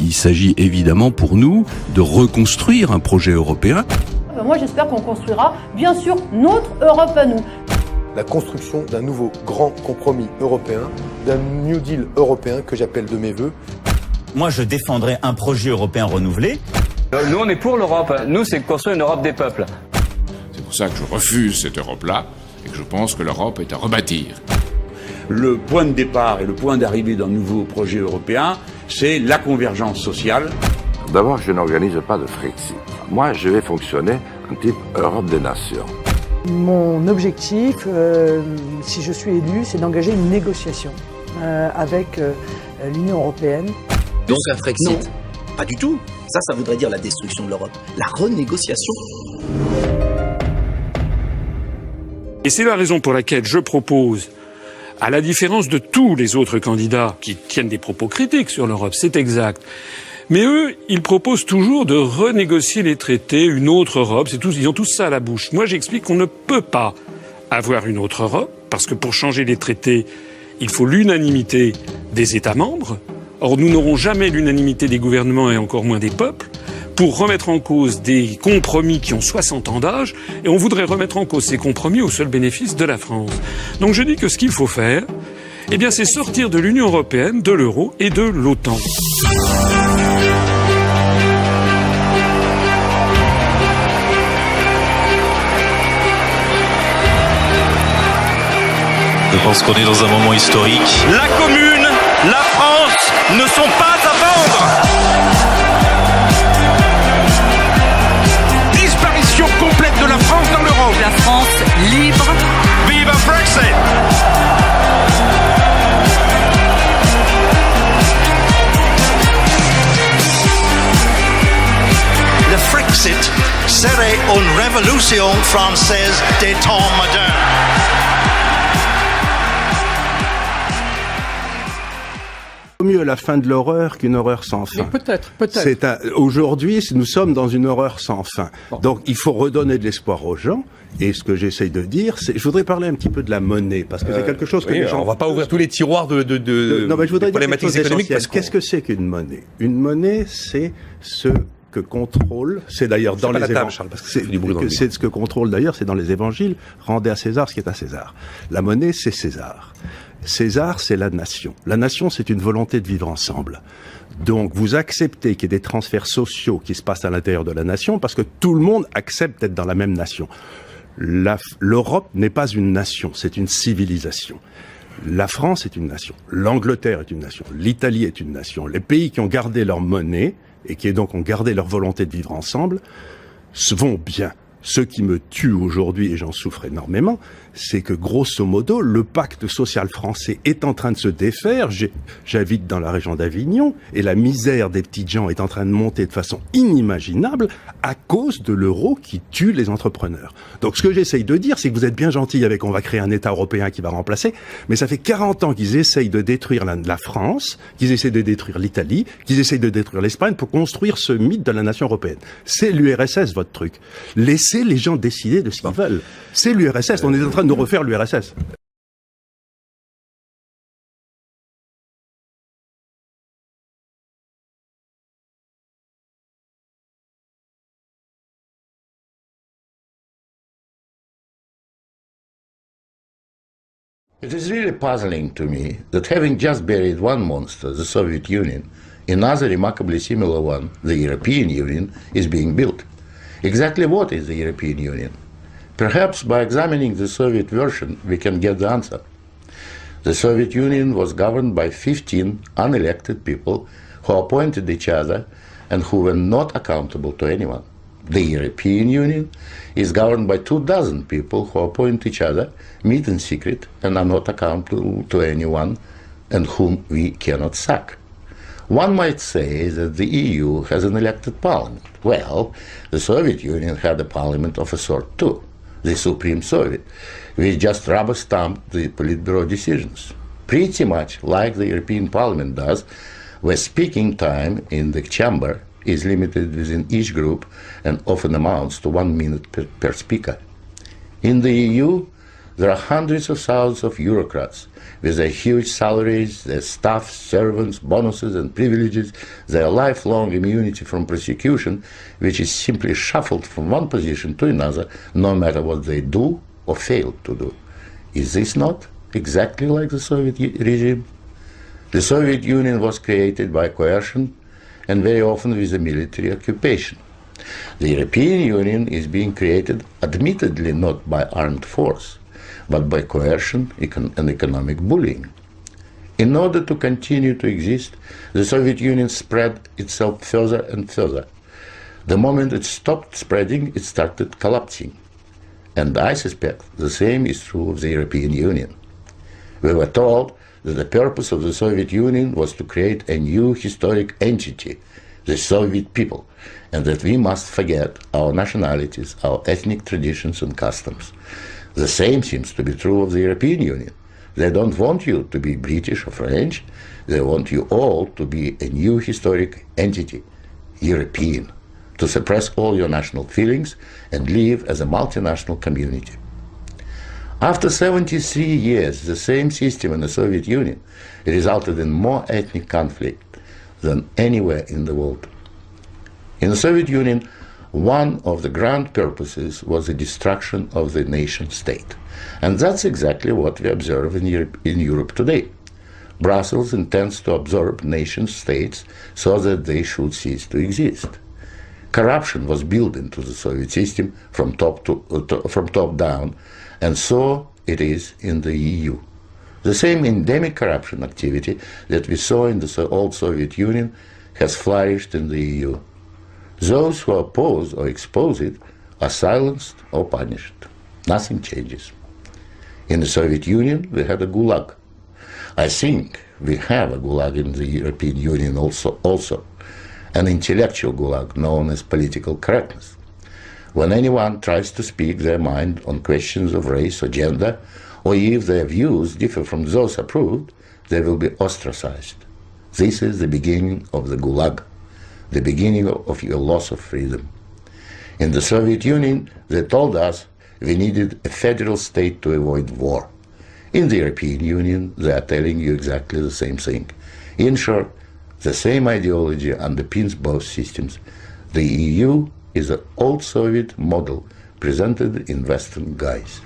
Il s'agit évidemment pour nous de reconstruire un projet européen. Moi j'espère qu'on construira bien sûr notre Europe à nous. La construction d'un nouveau grand compromis européen, d'un New Deal européen que j'appelle de mes vœux. Moi je défendrai un projet européen renouvelé. Nous on est pour l'Europe, nous c'est construire une Europe des peuples. C'est pour ça que je refuse cette Europe-là et que je pense que l'Europe est à rebâtir. Le point de départ et le point d'arrivée d'un nouveau projet européen, c'est la convergence sociale. D'abord, je n'organise pas de Frexit. Moi, je vais fonctionner en type Europe des nations. Mon objectif, si je suis élu, c'est d'engager une négociation avec l'Union européenne. Donc un Frexit? Non, pas du tout. Ça voudrait dire la destruction de l'Europe. La renégociation. Et c'est la raison pour laquelle je propose, à la différence de tous les autres candidats qui tiennent des propos critiques sur l'Europe, c'est exact. Mais eux, ils proposent toujours de renégocier les traités, une autre Europe, ils ont tous ça à la bouche. Moi, j'explique qu'on ne peut pas avoir une autre Europe, parce que pour changer les traités, il faut l'unanimité des États membres. Or, nous n'aurons jamais l'unanimité des gouvernements et encore moins des peuples pour remettre en cause des compromis qui ont 60 ans d'âge, et on voudrait remettre en cause ces compromis au seul bénéfice de la France. Donc je dis que ce qu'il faut faire, eh bien, c'est sortir de l'Union européenne, de l'euro et de l'OTAN. Je pense qu'on est dans un moment historique. La commune, la France ne sont pas à vendre. Disparition complète de la France dans l'Europe. La France libre. Vive un Brexit. Le Frexit serait une révolution française des temps modernes. Mieux la fin de l'horreur qu'une horreur sans fin. Peut-être. Aujourd'hui, nous sommes dans une horreur sans fin. Bon. Donc, il faut redonner de l'espoir aux gens. Et ce que j'essaye de dire, c'est, je voudrais parler un petit peu de la monnaie, parce que c'est quelque chose que les gens... On va pas ouvrir tous les tiroirs de je voudrais problématiques dire économiques. Qu'est-ce que c'est qu'une monnaie? Une monnaie, c'est ce que contrôle, c'est d'ailleurs dans les évangiles, c'est ce que contrôle d'ailleurs, c'est dans les évangiles, rendez à César ce qui est à César. La monnaie, c'est César. César, c'est la nation. La nation, c'est une volonté de vivre ensemble. Donc, vous acceptez qu'il y ait des transferts sociaux qui se passent à l'intérieur de la nation parce que tout le monde accepte d'être dans la même nation. L'Europe n'est pas une nation, c'est une civilisation. La France est une nation. L'Angleterre est une nation. L'Italie est une nation. Les pays qui ont gardé leur monnaie et qui donc ont gardé leur volonté de vivre ensemble vont bien. Ce qui me tue aujourd'hui, et j'en souffre énormément, c'est que grosso modo, le pacte social français est en train de se défaire. J'habite dans la région d'Avignon, et la misère des petites gens est en train de monter de façon inimaginable à cause de l'euro qui tue les entrepreneurs. Donc ce que j'essaye de dire, c'est que vous êtes bien gentils avec on va créer un État européen qui va remplacer, mais ça fait 40 ans qu'ils essayent de détruire la France, qu'ils essayent de détruire l'Italie, qu'ils essayent de détruire l'Espagne pour construire ce mythe de la nation européenne. C'est l'URSS, votre truc. Laissez les gens décider de ce qu'ils veulent. C'est l'URSS, on est en train de nous refaire l'URSS. It is really puzzling to me that having just buried one monster, the Soviet Union, another remarkably similar one, the European Union, is being built. Exactly what is the European Union? Perhaps by examining the Soviet version, we can get the answer. The Soviet Union was governed by 15 unelected people who appointed each other and who were not accountable to anyone. The European Union is governed by 24 people who appoint each other, meet in secret, and are not accountable to anyone, and whom we cannot sack. One might say that the EU has an elected parliament. Well, the Soviet Union had a parliament of a sort too, the Supreme Soviet, which just rubber-stamped the Politburo decisions. Pretty much like the European Parliament does, where speaking time in the chamber is limited within each group and often amounts to 1 minute per speaker. In the EU, There are hundreds of thousands of bureaucrats with their huge salaries, their staff, servants, bonuses and privileges, their lifelong immunity from prosecution, which is simply shuffled from one position to another, no matter what they do or fail to do. Is this not exactly like the Soviet regime? The Soviet Union was created by coercion and very often with a military occupation. The European Union is being created admittedly not by armed force, but by coercion and economic bullying. In order to continue to exist, the Soviet Union spread itself further and further. The moment it stopped spreading, it started collapsing. And I suspect the same is true of the European Union. We were told that the purpose of the Soviet Union was to create a new historic entity, the Soviet people, and that we must forget our nationalities, our ethnic traditions and customs. The same seems to be true of the European Union. They don't want you to be British or French. They want you all to be a new historic entity, European, to suppress all your national feelings and live as a multinational community. After 73 years, the same system in the Soviet Union resulted in more ethnic conflict than anywhere in the world. In the Soviet Union, one of the grand purposes was the destruction of the nation state. And that's exactly what we observe in Europe today. Brussels intends to absorb nation states so that they should cease to exist. Corruption was built into the Soviet system from top down, and so it is in the EU. The same endemic corruption activity that we saw in the old Soviet Union has flourished in the EU. Those who oppose or expose it are silenced or punished. Nothing changes. In the Soviet Union, we had a gulag. I think we have a gulag in the European Union also, an intellectual gulag known as political correctness. When anyone tries to speak their mind on questions of race or gender, or if their views differ from those approved, they will be ostracized. This is the beginning of the gulag, the beginning of your loss of freedom. In the Soviet Union, they told us we needed a federal state to avoid war. In the European Union, they are telling you exactly the same thing. In short, the same ideology underpins both systems. The EU is an old Soviet model presented in Western guise.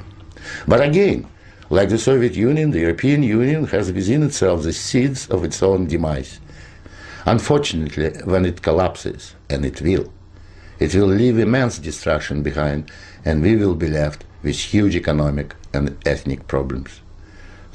But again, like the Soviet Union, the European Union has within itself the seeds of its own demise. Unfortunately, when it collapses, and it will leave immense destruction behind, and we will be left with huge economic and ethnic problems.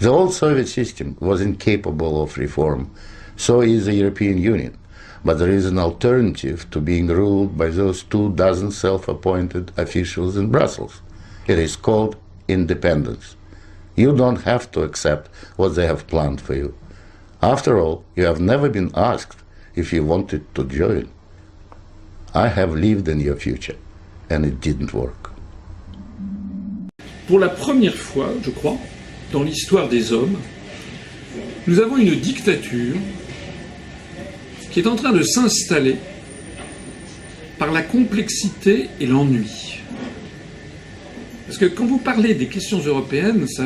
The old Soviet system was incapable of reform, so is the European Union. But there is an alternative to being ruled by those 24 self-appointed officials in Brussels. It is called independence. You don't have to accept what they have planned for you. After all, you have never been asked if you wanted to join. I have lived in your future, and it didn't work. Pour la première fois, je crois, dans l'histoire des hommes, nous avons une dictature qui est en train de s'installer par la complexité et l'ennui. Parce que quand vous parlez des questions européennes, ça,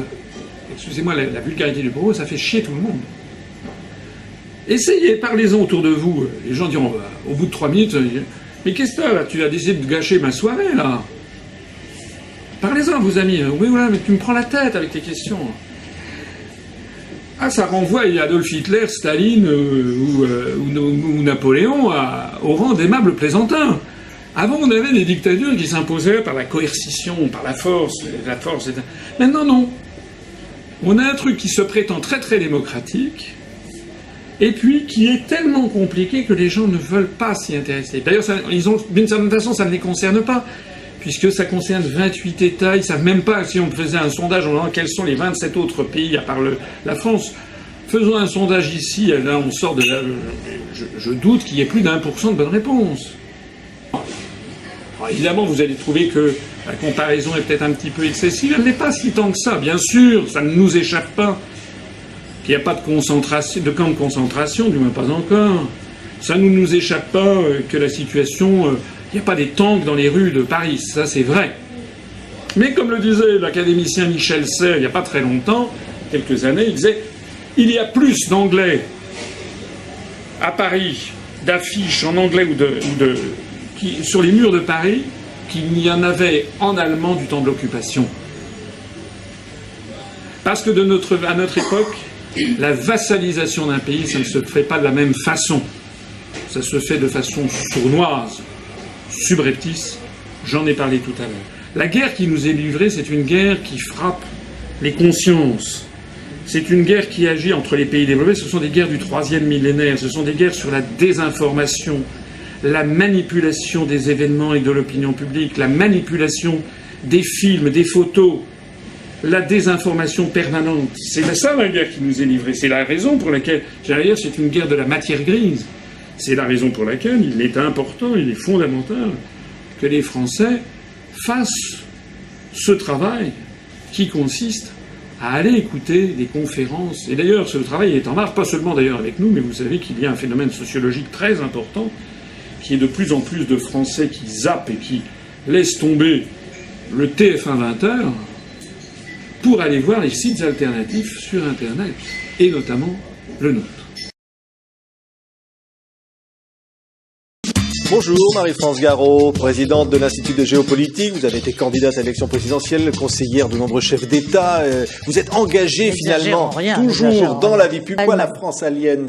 excusez-moi la vulgarité du propos, ça fait chier tout le monde. Essayez, parlez-en autour de vous. Les gens diront, au bout de 3 minutes, mais qu'est-ce que là, tu as décidé de gâcher ma soirée, là. Parlez-en à vos amis. Oui, voilà, mais tu me prends la tête avec tes questions. Ah, ça renvoie à Adolf Hitler, Staline ou Napoléon au rang d'aimables plaisantins. Avant, on avait des dictatures qui s'imposaient par la coercition, par la force, etc. Maintenant, non. On a un truc qui se prétend très très démocratique, et puis qui est tellement compliqué que les gens ne veulent pas s'y intéresser. D'ailleurs, d'une certaine façon, ça ne les concerne pas, puisque ça concerne 28 États. Ils ne savent même pas, si on faisait un sondage en demandant quels sont les 27 autres pays, à part la France. Faisons un sondage ici, là on sort de là, je doute qu'il y ait plus d'1% de bonnes réponses. Alors, évidemment, vous allez trouver que la comparaison est peut-être un petit peu excessive. Elle n'est pas si tant que ça, bien sûr, ça ne nous échappe pas. Qu'il n'y a pas de concentration, de camp de concentration, du moins pas encore. Ça ne nous échappe pas que la situation... il n'y a pas des tanks dans les rues de Paris, ça c'est vrai. Mais comme le disait l'académicien Michel Serres il n'y a pas très longtemps, quelques années, il disait « Il y a plus d'anglais à Paris, d'affiches en anglais sur les murs de Paris qu'il n'y en avait en allemand du temps de l'occupation. » Parce que à notre époque, la vassalisation d'un pays, ça ne se fait pas de la même façon. Ça se fait de façon sournoise, subreptice. J'en ai parlé tout à l'heure. La guerre qui nous est livrée, c'est une guerre qui frappe les consciences. C'est une guerre qui agit entre les pays développés. Ce sont des guerres du 3e millénaire. Ce sont des guerres sur la désinformation, la manipulation des événements et de l'opinion publique, la manipulation des films, des photos, la désinformation permanente. C'est ça la guerre qui nous est livrée. C'est la raison pour laquelle, j'allais dire, c'est une guerre de la matière grise. C'est la raison pour laquelle il est important, il est fondamental que les Français fassent ce travail qui consiste à aller écouter des conférences. Et d'ailleurs, ce travail est en marche, pas seulement d'ailleurs avec nous, mais vous savez qu'il y a un phénomène sociologique très important, qui est de plus en plus de Français qui zappent et qui laissent tomber le TF1 20h pour aller voir les sites alternatifs sur Internet, et notamment le nôtre. Bonjour, Marie-France Garot, présidente de l'Institut de géopolitique. Vous avez été candidate à l'élection présidentielle, conseillère de nombreux chefs d'État. Vous êtes engagée finalement toujours dans la vie publique. Pourquoi la France aliène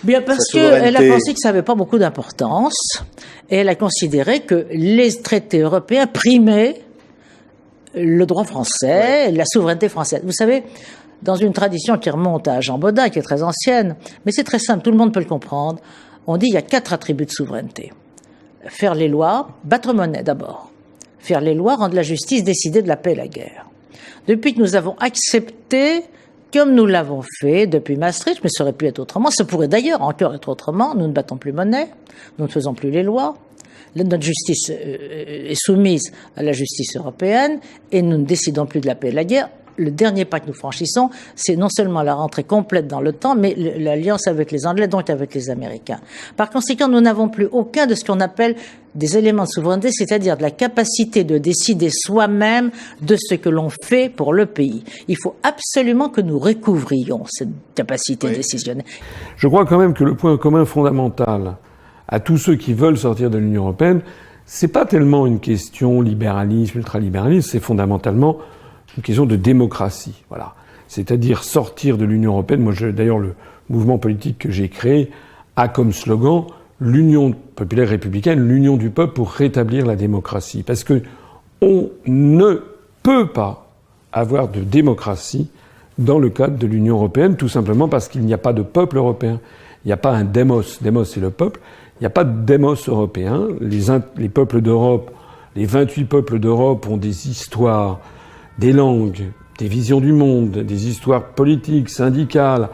Bien parce qu'elle a pensé que ça n'avait pas beaucoup d'importance. Et elle a considéré que les traités européens primaient le droit français, la souveraineté française. Vous savez, dans une tradition qui remonte à Jean Bodin, qui est très ancienne, mais c'est très simple, tout le monde peut le comprendre, on dit qu'il y a 4 attributs de souveraineté. Faire les lois, battre monnaie d'abord. Faire les lois, rendre la justice, décider de la paix et la guerre. Depuis que nous avons accepté, comme nous l'avons fait depuis Maastricht, mais ça aurait pu être autrement, ça pourrait d'ailleurs encore être autrement, nous ne battons plus monnaie, nous ne faisons plus les lois, notre justice est soumise à la justice européenne et nous ne décidons plus de la paix et de la guerre. Le dernier pas que nous franchissons, c'est non seulement la rentrée complète dans l'OTAN, mais l'alliance avec les Anglais, donc avec les Américains. Par conséquent, nous n'avons plus aucun de ce qu'on appelle des éléments de souveraineté, c'est-à-dire de la capacité de décider soi-même de ce que l'on fait pour le pays. Il faut absolument que nous recouvrions cette capacité décisionnelle. Je crois quand même que le point commun fondamental à tous ceux qui veulent sortir de l'Union européenne, c'est pas tellement une question libéralisme, ultralibéralisme, c'est fondamentalement une question de démocratie. Voilà. C'est-à-dire sortir de l'Union européenne. Moi, d'ailleurs, le mouvement politique que j'ai créé a comme slogan l'Union populaire républicaine, l'union du peuple pour rétablir la démocratie. Parce que on ne peut pas avoir de démocratie dans le cadre de l'Union européenne, tout simplement parce qu'il n'y a pas de peuple européen. Il n'y a pas un démos. Démos, c'est le peuple. Il n'y a pas de démos européen. Les peuples d'Europe, les 28 peuples d'Europe ont des histoires, des langues, des visions du monde, des histoires politiques, syndicales,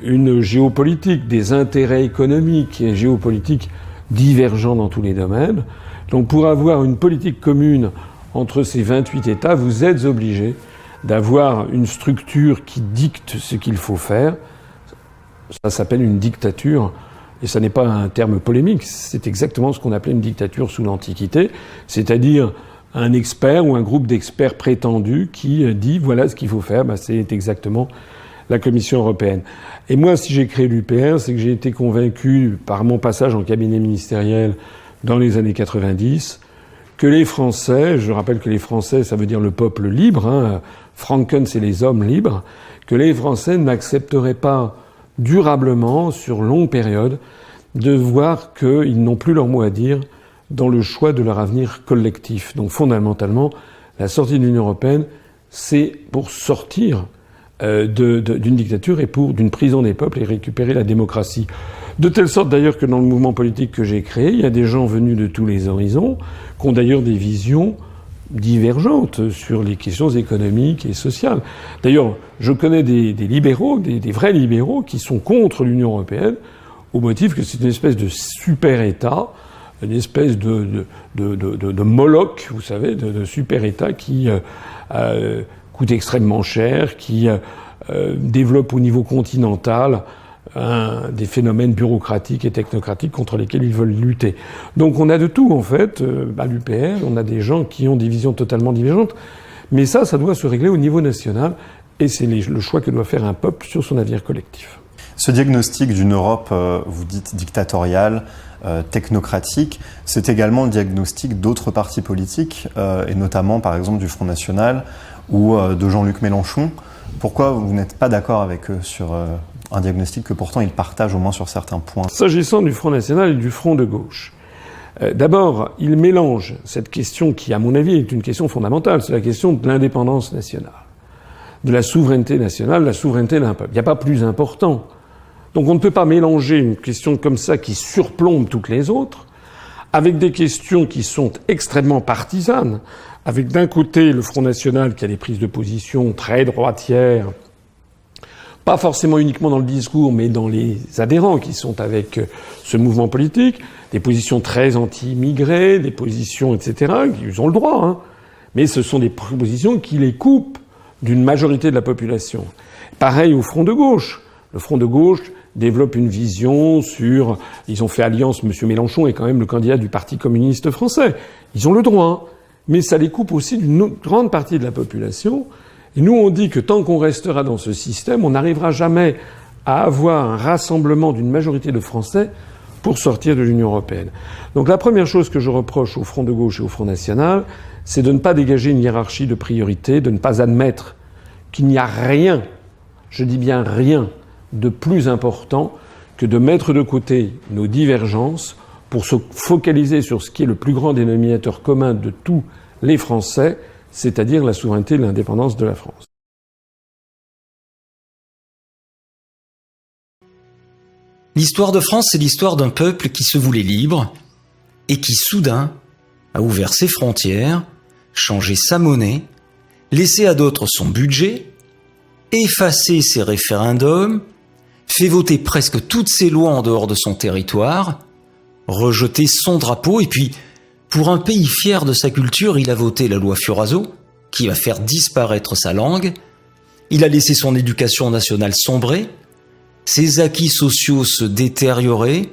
une géopolitique, des intérêts économiques et géopolitiques divergents dans tous les domaines. Donc pour avoir une politique commune entre ces 28 États, vous êtes obligés d'avoir une structure qui dicte ce qu'il faut faire. Ça s'appelle une dictature. Et ça n'est pas un terme polémique, c'est exactement ce qu'on appelait une dictature sous l'Antiquité, c'est-à-dire un expert ou un groupe d'experts prétendus qui dit voilà ce qu'il faut faire, c'est exactement la Commission européenne. Et moi, si j'ai créé l'UPR, c'est que j'ai été convaincu par mon passage en cabinet ministériel dans les années 90 que les Français, je rappelle que les Français, ça veut dire le peuple libre, Franken, c'est les hommes libres, que les Français n'accepteraient pas durablement, sur longue période, de voir qu'ils n'ont plus leur mot à dire dans le choix de leur avenir collectif. Donc fondamentalement, la sortie de l'Union européenne, c'est pour sortir d'une dictature et d'une prison des peuples et récupérer la démocratie. De telle sorte d'ailleurs que dans le mouvement politique que j'ai créé, il y a des gens venus de tous les horizons, qui ont d'ailleurs des visions divergentes sur les questions économiques et sociales. D'ailleurs, je connais des libéraux, des vrais libéraux, qui sont contre l'Union européenne, au motif que c'est une espèce de super-État, une espèce de Moloch, vous savez, de super-État qui coûte extrêmement cher, qui développe au niveau continental des phénomènes bureaucratiques et technocratiques contre lesquels ils veulent lutter. Donc on a de tout en fait, à l'UPR, on a des gens qui ont des visions totalement divergentes, mais ça doit se régler au niveau national, et c'est le choix que doit faire un peuple sur son avenir collectif. Ce diagnostic d'une Europe, vous dites dictatoriale, technocratique, c'est également le diagnostic d'autres partis politiques, et notamment par exemple du Front National ou de Jean-Luc Mélenchon. Pourquoi vous n'êtes pas d'accord avec eux sur un diagnostic que pourtant ils partagent au moins sur certains points? S'agissant du Front National et du Front de gauche, d'abord, ils mélangent cette question qui, à mon avis, est une question fondamentale, c'est la question de l'indépendance nationale, de la souveraineté nationale, la souveraineté d'un peuple. Il n'y a pas plus important. Donc on ne peut pas mélanger une question comme ça qui surplombe toutes les autres avec des questions qui sont extrêmement partisanes, avec d'un côté le Front National qui a des prises de position très droitières, pas forcément uniquement dans le discours, mais dans les adhérents qui sont avec ce mouvement politique, des positions très anti-immigrés, des positions, etc., ils ont le droit, hein, mais ce sont des positions qui les coupent d'une majorité de la population. Pareil au Front de gauche. Le Front de gauche développe une vision sur... Ils ont fait alliance, M. Mélenchon est quand même le candidat du Parti communiste français. Ils ont le droit, mais ça les coupe aussi d'une grande partie de la population. Et nous, on dit que tant qu'on restera dans ce système, on n'arrivera jamais à avoir un rassemblement d'une majorité de Français pour sortir de l'Union européenne. Donc la première chose que je reproche au Front de gauche et au Front National, c'est de ne pas dégager une hiérarchie de priorité, de ne pas admettre qu'il n'y a rien, je dis bien rien, de plus important que de mettre de côté nos divergences pour se focaliser sur ce qui est le plus grand dénominateur commun de tous les Français, c'est-à-dire la souveraineté et l'indépendance de la France. L'histoire de France, c'est l'histoire d'un peuple qui se voulait libre et qui, soudain, a ouvert ses frontières, changé sa monnaie, laissé à d'autres son budget, effacé ses référendums, fait voter presque toutes ses lois en dehors de son territoire, rejeté son drapeau, et puis, pour un pays fier de sa culture, il a voté la loi Furaso, qui va faire disparaître sa langue, il a laissé son éducation nationale sombrer, ses acquis sociaux se détériorer,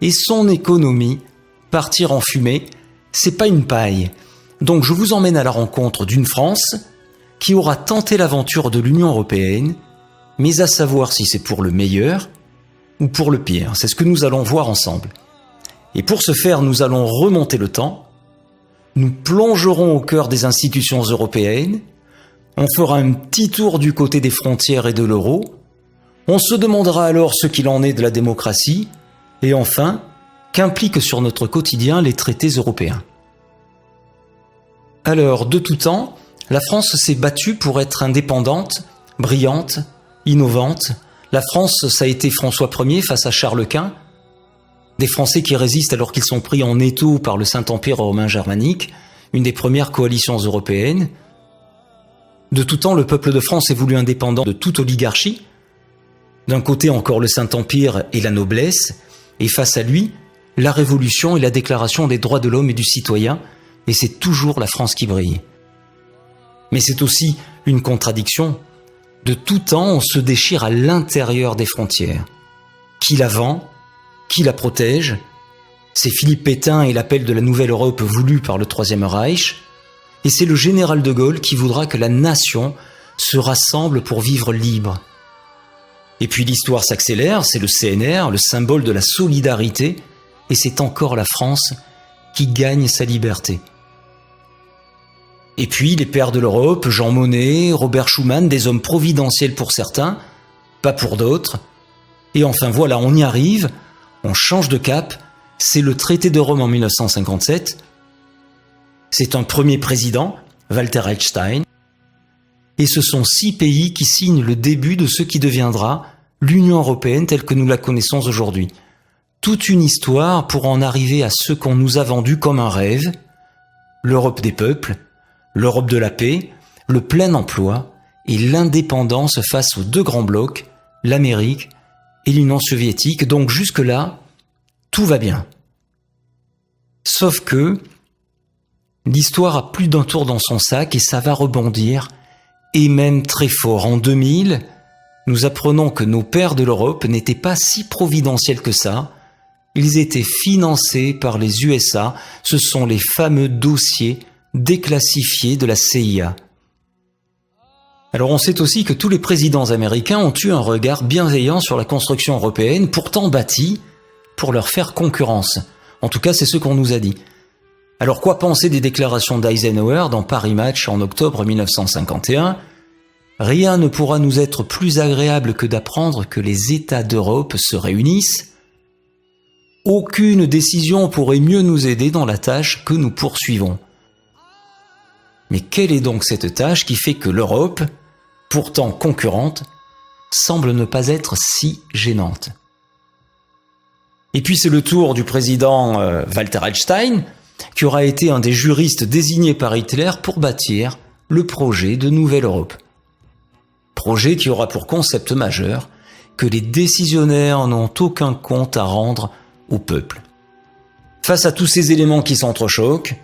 et son économie partir en fumée. C'est pas une paille. Donc je vous emmène à la rencontre d'une France qui aura tenté l'aventure de l'Union européenne, mais à savoir si c'est pour le meilleur ou pour le pire. C'est ce que nous allons voir ensemble. Et pour ce faire, nous allons remonter le temps, nous plongerons au cœur des institutions européennes, on fera un petit tour du côté des frontières et de l'euro, on se demandera alors ce qu'il en est de la démocratie, et enfin, qu'impliquent sur notre quotidien les traités européens. Alors, de tout temps, la France s'est battue pour être indépendante, brillante, innovante. La France, ça a été François Ier face à Charles Quint, des Français qui résistent alors qu'ils sont pris en étau par le Saint-Empire romain germanique, une des premières coalitions européennes. De tout temps, le peuple de France est voulu indépendant de toute oligarchie. D'un côté encore le Saint-Empire et la noblesse, et face à lui, la Révolution et la Déclaration des droits de l'homme et du citoyen, et c'est toujours la France qui brille. Mais c'est aussi une contradiction. De tout temps, on se déchire à l'intérieur des frontières. Qui la vend ? Qui la protège ? C'est Philippe Pétain et l'appel de la nouvelle Europe voulu par le Troisième Reich, et c'est le général de Gaulle qui voudra que la nation se rassemble pour vivre libre. Et puis l'histoire s'accélère, c'est le CNR, le symbole de la solidarité, et c'est encore la France qui gagne sa liberté. Et puis les pères de l'Europe, Jean Monnet, Robert Schuman, des hommes providentiels pour certains, pas pour d'autres. Et enfin voilà, on y arrive, on change de cap, c'est le traité de Rome en 1957. C'est un premier président, Walter Einstein. Et ce sont 6 pays qui signent le début de ce qui deviendra l'Union européenne telle que nous la connaissons aujourd'hui. Toute une histoire pour en arriver à ce qu'on nous a vendu comme un rêve, l'Europe des peuples, l'Europe de la paix, le plein emploi et l'indépendance face aux 2 grands blocs, l'Amérique et l'Union soviétique. Donc jusque-là, tout va bien. Sauf que l'histoire a plus d'un tour dans son sac et ça va rebondir, et même très fort. En 2000, nous apprenons que nos pères de l'Europe n'étaient pas si providentiels que ça. Ils étaient financés par les USA. Ce sont les fameux dossiers déclassifiés de la CIA. Alors on sait aussi que tous les présidents américains ont eu un regard bienveillant sur la construction européenne, pourtant bâtie pour leur faire concurrence. En tout cas, c'est ce qu'on nous a dit. Alors quoi penser des déclarations d'Eisenhower dans Paris Match en octobre 1951 ? Rien ne pourra nous être plus agréable que d'apprendre que les États d'Europe se réunissent. Aucune décision pourrait mieux nous aider dans la tâche que nous poursuivons. Mais quelle est donc cette tâche qui fait que l'Europe, pourtant concurrente, semble ne pas être si gênante ? Et puis c'est le tour du président Walter Einstein, qui aura été un des juristes désignés par Hitler pour bâtir le projet de Nouvelle Europe. Projet qui aura pour concept majeur que les décisionnaires n'ont aucun compte à rendre au peuple. Face à tous ces éléments qui s'entrechoquent,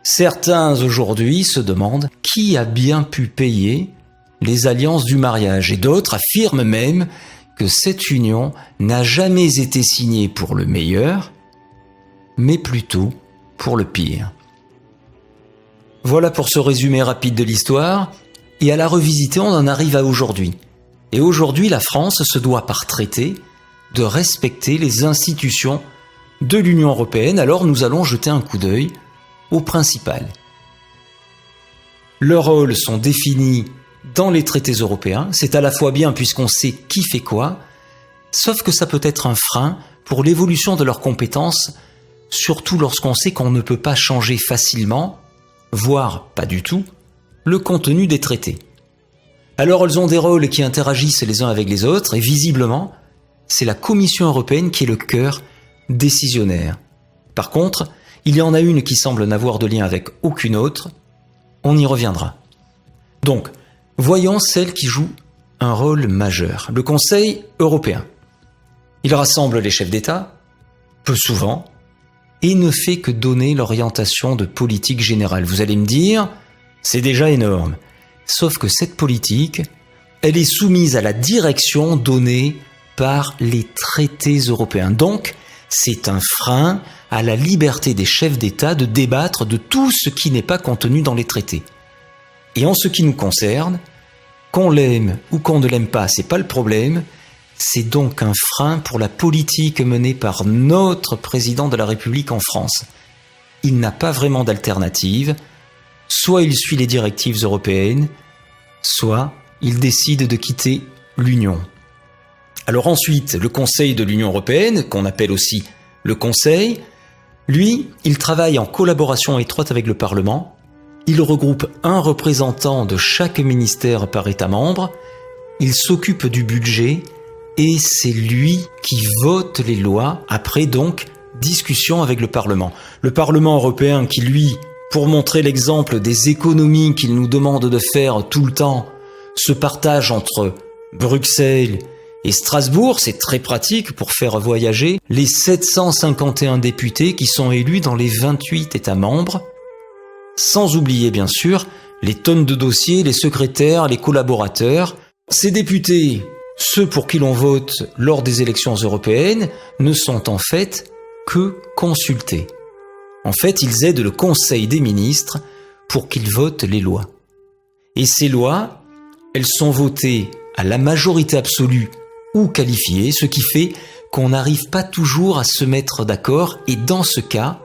certains aujourd'hui se demandent qui a bien pu payer les alliances du mariage, et d'autres affirment même que cette union n'a jamais été signée pour le meilleur, mais plutôt pour le pire. Voilà pour ce résumé rapide de l'histoire, et à la revisiter, on en arrive à aujourd'hui. Et aujourd'hui, la France se doit par traité de respecter les institutions de l'Union européenne, alors nous allons jeter un coup d'œil au principal. Leurs rôles sont définis dans les traités européens, c'est à la fois bien puisqu'on sait qui fait quoi, sauf que ça peut être un frein pour l'évolution de leurs compétences, surtout lorsqu'on sait qu'on ne peut pas changer facilement, voire pas du tout, le contenu des traités. Alors elles ont des rôles qui interagissent les uns avec les autres, et visiblement, c'est la Commission européenne qui est le cœur décisionnaire. Par contre, il y en a une qui semble n'avoir de lien avec aucune autre, on y reviendra. Donc, voyons celle qui joue un rôle majeur, le Conseil européen. Il rassemble les chefs d'État, peu souvent, et ne fait que donner l'orientation de politique générale. Vous allez me dire, c'est déjà énorme. Sauf que cette politique, elle est soumise à la direction donnée par les traités européens. Donc, c'est un frein à la liberté des chefs d'État de débattre de tout ce qui n'est pas contenu dans les traités. Et en ce qui nous concerne, qu'on l'aime ou qu'on ne l'aime pas, c'est pas le problème. C'est donc un frein pour la politique menée par notre président de la République en France. Il n'a pas vraiment d'alternative. Soit il suit les directives européennes, soit il décide de quitter l'Union. Alors ensuite, le Conseil de l'Union européenne, qu'on appelle aussi le Conseil, lui, il travaille en collaboration étroite avec le Parlement. Il regroupe un représentant de chaque ministère par État membre. Il s'occupe du budget et c'est lui qui vote les lois après donc discussion avec le Parlement. Le Parlement européen qui, lui, pour montrer l'exemple des économies qu'il nous demande de faire tout le temps, se partage entre Bruxelles et Strasbourg. C'est très pratique pour faire voyager les 751 députés qui sont élus dans les 28 États membres. Sans oublier bien sûr les tonnes de dossiers, les secrétaires, les collaborateurs. Ces députés, ceux pour qui l'on vote lors des élections européennes, ne sont en fait que consultés. En fait, ils aident le Conseil des ministres pour qu'il vote les lois. Et ces lois, elles sont votées à la majorité absolue ou qualifiée, ce qui fait qu'on n'arrive pas toujours à se mettre d'accord. Et dans ce cas,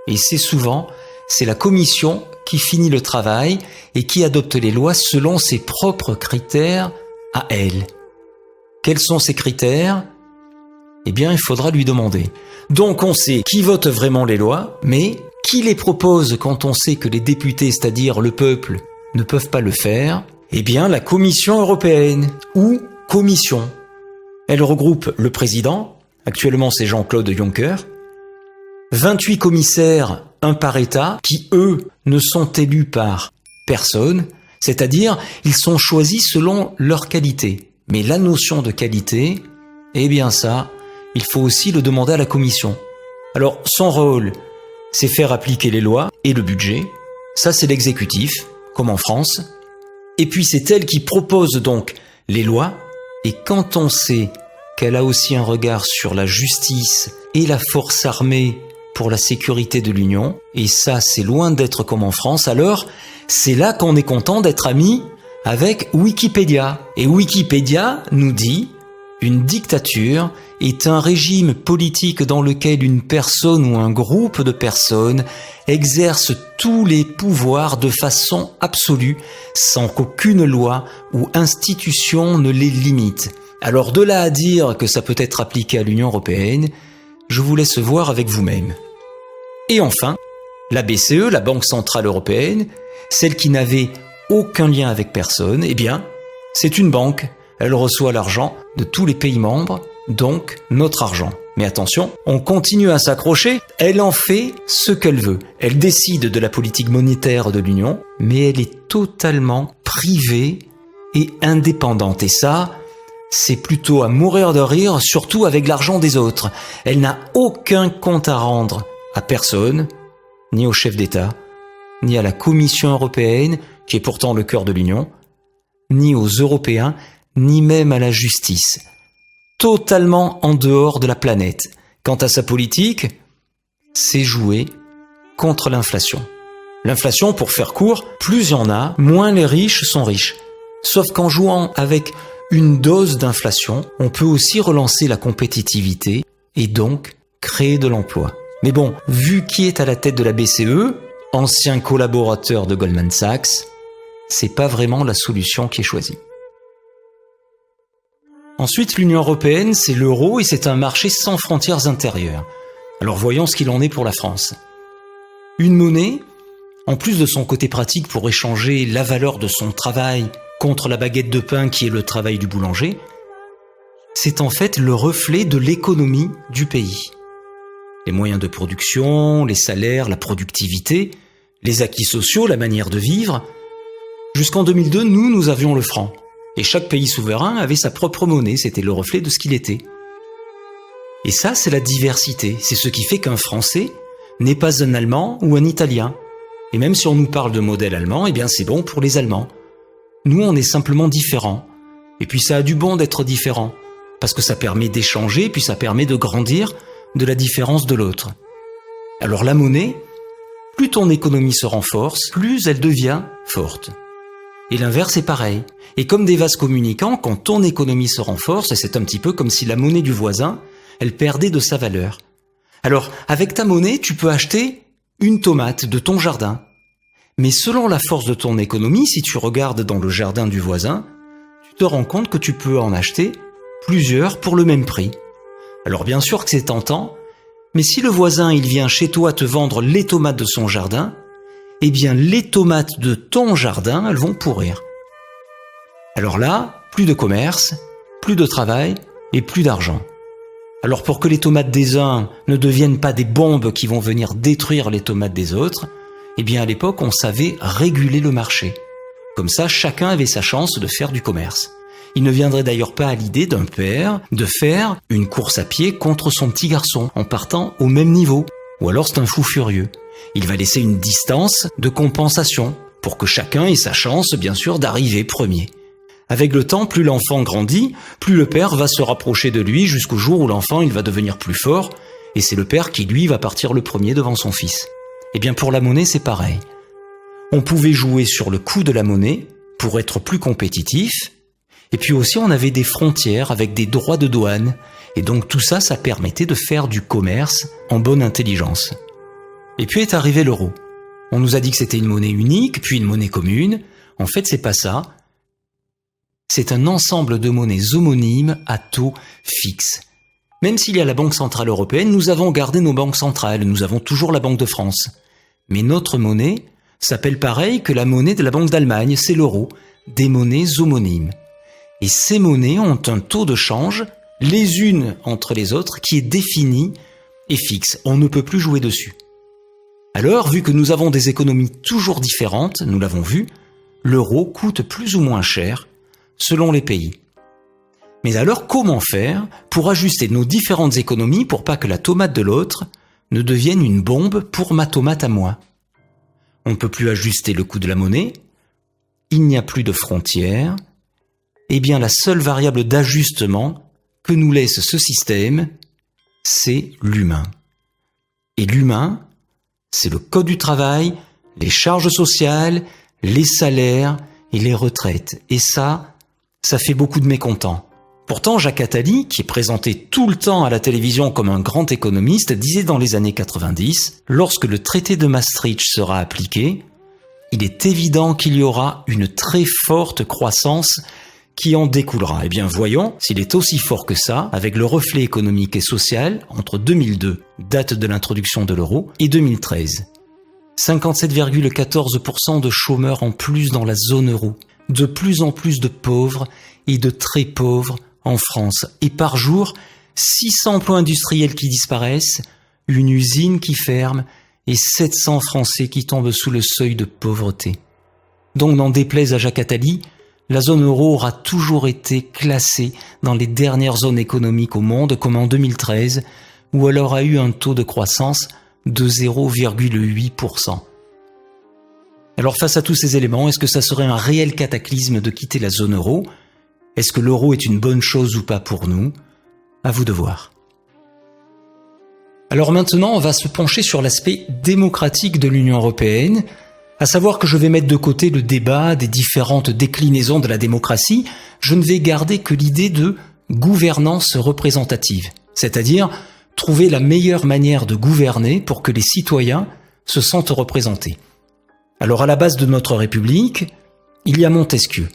et c'est souvent, c'est la Commission qui finit le travail et qui adopte les lois selon ses propres critères à elle. Quels sont ces critères ? Eh bien, il faudra lui demander. Donc on sait qui vote vraiment les lois, mais qui les propose quand on sait que les députés, c'est-à-dire le peuple, ne peuvent pas le faire ? Eh bien, la Commission européenne, ou Commission. Elle regroupe le président, actuellement c'est Jean-Claude Juncker, 28 commissaires, un par État, qui eux ne sont élus par personne, c'est-à-dire ils sont choisis selon leur qualité. Mais la notion de qualité, eh bien ça, il faut aussi le demander à la Commission. Alors son rôle, c'est faire appliquer les lois et le budget, ça c'est l'exécutif, comme en France, et puis c'est elle qui propose donc les lois Et quand on sait qu'elle a aussi un regard sur la justice et la force armée pour la sécurité de l'Union, et ça c'est loin d'être comme en France, alors c'est là qu'on est content d'être amis avec Wikipédia. Et Wikipédia nous dit: une dictature est un régime politique dans lequel une personne ou un groupe de personnes exerce tous les pouvoirs de façon absolue, sans qu'aucune loi ou institution ne les limite. Alors de là à dire que ça peut être appliqué à l'Union européenne, je vous laisse voir avec vous-même. Et enfin, la BCE, la Banque Centrale Européenne, celle qui n'avait aucun lien avec personne, eh bien, c'est une banque. Elle reçoit l'argent de tous les pays membres, donc notre argent. Mais attention, on continue à s'accrocher, elle en fait ce qu'elle veut. Elle décide de la politique monétaire de l'Union, mais elle est totalement privée et indépendante. Et ça, c'est plutôt à mourir de rire, surtout avec l'argent des autres. Elle n'a aucun compte à rendre à personne, ni au chef d'État, ni à la Commission européenne, qui est pourtant le cœur de l'Union, ni aux Européens, ni même à la justice. Totalement en dehors de la planète. Quant à sa politique, c'est jouer contre l'inflation. L'inflation, pour faire court, plus il y en a, moins les riches sont riches. Sauf qu'en jouant avec une dose d'inflation, on peut aussi relancer la compétitivité et donc créer de l'emploi. Mais bon, vu qui est à la tête de la BCE, ancien collaborateur de Goldman Sachs, c'est pas vraiment la solution qui est choisie. Ensuite, l'Union européenne, c'est l'euro et c'est un marché sans frontières intérieures. Alors voyons ce qu'il en est pour la France. Une monnaie, en plus de son côté pratique pour échanger la valeur de son travail contre la baguette de pain qui est le travail du boulanger, c'est en fait le reflet de l'économie du pays. Les moyens de production, les salaires, la productivité, les acquis sociaux, la manière de vivre. Jusqu'en 2002, nous avions le franc. Et chaque pays souverain avait sa propre monnaie, c'était le reflet de ce qu'il était. Et ça, c'est la diversité. C'est ce qui fait qu'un Français n'est pas un Allemand ou un Italien. Et même si on nous parle de modèle allemand, eh bien c'est bon pour les Allemands. Nous, on est simplement différents. Et puis ça a du bon d'être différent. Parce que ça permet d'échanger, puis ça permet de grandir de la différence de l'autre. Alors la monnaie, plus ton économie se renforce, plus elle devient forte. Et l'inverse est pareil. Et comme des vases communicants, quand ton économie se renforce, c'est un petit peu comme si la monnaie du voisin, elle perdait de sa valeur. Alors, avec ta monnaie, tu peux acheter une tomate de ton jardin. Mais selon la force de ton économie, si tu regardes dans le jardin du voisin, tu te rends compte que tu peux en acheter plusieurs pour le même prix. Alors bien sûr que c'est tentant, mais si le voisin il vient chez toi te vendre les tomates de son jardin, eh bien les tomates de ton jardin, elles vont pourrir. Alors là, plus de commerce, plus de travail et plus d'argent. Alors pour que les tomates des uns ne deviennent pas des bombes qui vont venir détruire les tomates des autres, eh bien à l'époque on savait réguler le marché. Comme ça, chacun avait sa chance de faire du commerce. Il ne viendrait d'ailleurs pas à l'idée d'un père de faire une course à pied contre son petit garçon en partant au même niveau. Ou alors c'est un fou furieux. Il va laisser une distance de compensation pour que chacun ait sa chance, bien sûr, d'arriver premier. Avec le temps, plus l'enfant grandit, plus le père va se rapprocher de lui jusqu'au jour où l'enfant il va devenir plus fort et c'est le père qui, lui, va partir le premier devant son fils. Eh bien pour la monnaie, c'est pareil. On pouvait jouer sur le coût de la monnaie pour être plus compétitif. Et puis aussi, on avait des frontières avec des droits de douane. Et donc tout ça, ça permettait de faire du commerce en bonne intelligence. Et puis est arrivé l'euro. On nous a dit que c'était une monnaie unique, puis une monnaie commune. En fait, c'est pas ça. C'est un ensemble de monnaies homonymes à taux fixe. Même s'il y a la Banque Centrale Européenne, nous avons gardé nos banques centrales. Nous avons toujours la Banque de France. Mais notre monnaie s'appelle pareil que la monnaie de la Banque d'Allemagne, c'est l'euro. Des monnaies homonymes. Et ces monnaies ont un taux de change, les unes entre les autres, qui est défini et fixe. On ne peut plus jouer dessus. Alors, vu que nous avons des économies toujours différentes, nous l'avons vu, l'euro coûte plus ou moins cher selon les pays. Mais alors, comment faire pour ajuster nos différentes économies pour pas que la tomate de l'autre ne devienne une bombe pour ma tomate à moi? On ne peut plus ajuster le coût de la monnaie, il n'y a plus de frontières, eh bien la seule variable d'ajustement que nous laisse ce système, c'est l'humain. Et l'humain, c'est le code du travail, les charges sociales, les salaires et les retraites. Et ça fait beaucoup de mécontents. Pourtant, Jacques Attali, qui est présenté tout le temps à la télévision comme un grand économiste, disait dans les années 90, lorsque le traité de Maastricht sera appliqué, il est évident qu'il y aura une très forte croissance qui en découlera. Eh bien, voyons s'il est aussi fort que ça avec le reflet économique et social entre 2002, date de l'introduction de l'euro, et 2013. 57,14% de chômeurs en plus dans la zone euro. De plus en plus de pauvres et de très pauvres en France. Et par jour, 600 emplois industriels qui disparaissent, une usine qui ferme et 700 Français qui tombent sous le seuil de pauvreté. Donc, n'en déplaise à Jacques Attali, la zone euro aura toujours été classée dans les dernières zones économiques au monde, comme en 2013, où elle aura eu un taux de croissance de 0,8%. Alors face à tous ces éléments, est-ce que ça serait un réel cataclysme de quitter la zone euro ? Est-ce que l'euro est une bonne chose ou pas pour nous ? À vous de voir. Alors maintenant, on va se pencher sur l'aspect démocratique de l'Union européenne, à savoir que je vais mettre de côté le débat des différentes déclinaisons de la démocratie, je ne vais garder que l'idée de gouvernance représentative, c'est-à-dire trouver la meilleure manière de gouverner pour que les citoyens se sentent représentés. Alors à la base de notre République, il y a Montesquieu.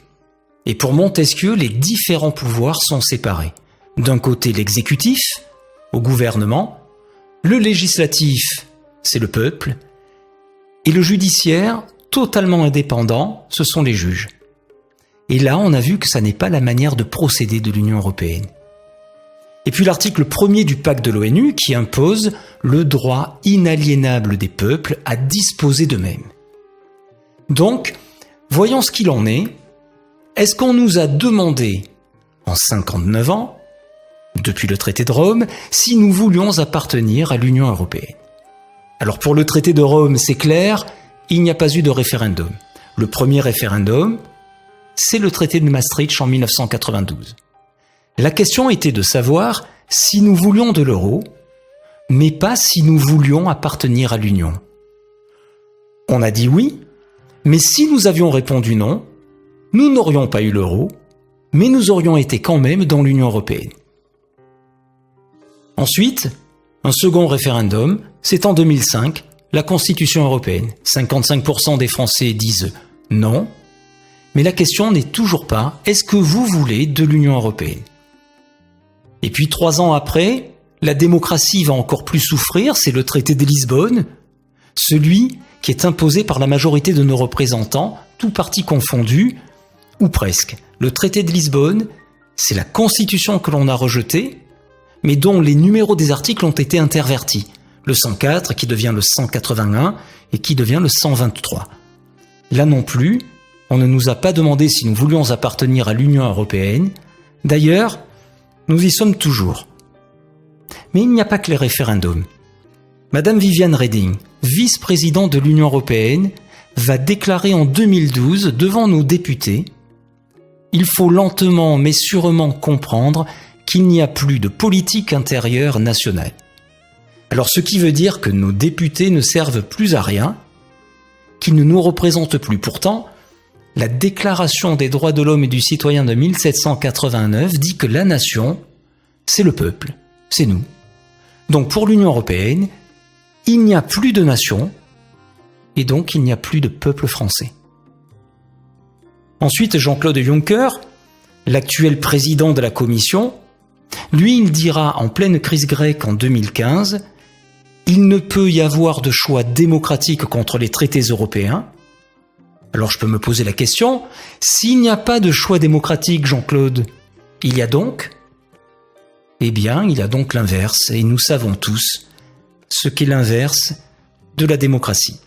Et pour Montesquieu, les différents pouvoirs sont séparés. D'un côté l'exécutif, au gouvernement, le législatif, c'est le peuple, et le judiciaire, totalement indépendant, ce sont les juges. Et là, on a vu que ça n'est pas la manière de procéder de l'Union européenne. Et puis l'article 1er du pacte de l'ONU qui impose le droit inaliénable des peuples à disposer d'eux-mêmes. Donc, voyons ce qu'il en est. Est-ce qu'on nous a demandé, en 59 ans, depuis le traité de Rome, si nous voulions appartenir à l'Union européenne ? Alors pour le traité de Rome, c'est clair, il n'y a pas eu de référendum. Le premier référendum, c'est le traité de Maastricht en 1992. La question était de savoir si nous voulions de l'euro, mais pas si nous voulions appartenir à l'Union. On a dit oui, mais si nous avions répondu non, nous n'aurions pas eu l'euro, mais nous aurions été quand même dans l'Union européenne. Ensuite, un second référendum, c'est en 2005, la Constitution européenne. 55% des Français disent non, mais la question n'est toujours pas « est-ce que vous voulez de l'Union européenne ?» Et puis 3 ans après, la démocratie va encore plus souffrir, c'est le traité de Lisbonne, celui qui est imposé par la majorité de nos représentants, tous partis confondus, ou presque. Le traité de Lisbonne, c'est la Constitution que l'on a rejetée, mais dont les numéros des articles ont été intervertis. Le 104 qui devient le 181 et qui devient le 123. Là non plus, on ne nous a pas demandé si nous voulions appartenir à l'Union européenne. D'ailleurs, nous y sommes toujours. Mais il n'y a pas que les référendums. Madame Viviane Reding, vice-présidente de l'Union européenne, va déclarer en 2012 devant nos députés « Il faut lentement mais sûrement comprendre qu'il n'y a plus de politique intérieure nationale. » Alors ce qui veut dire que nos députés ne servent plus à rien, qu'ils ne nous représentent plus. Pourtant, la Déclaration des droits de l'homme et du citoyen de 1789 dit que la nation, c'est le peuple, c'est nous. Donc pour l'Union européenne, il n'y a plus de nation, et donc il n'y a plus de peuple français. Ensuite, Jean-Claude Juncker, l'actuel président de la Commission, lui, il dira en pleine crise grecque en 2015 « Il ne peut y avoir de choix démocratique contre les traités européens ». Alors je peux me poser la question, s'il n'y a pas de choix démocratique, Jean-Claude, il y a donc ? Eh bien, il y a donc l'inverse, et nous savons tous ce qu'est l'inverse de la démocratie.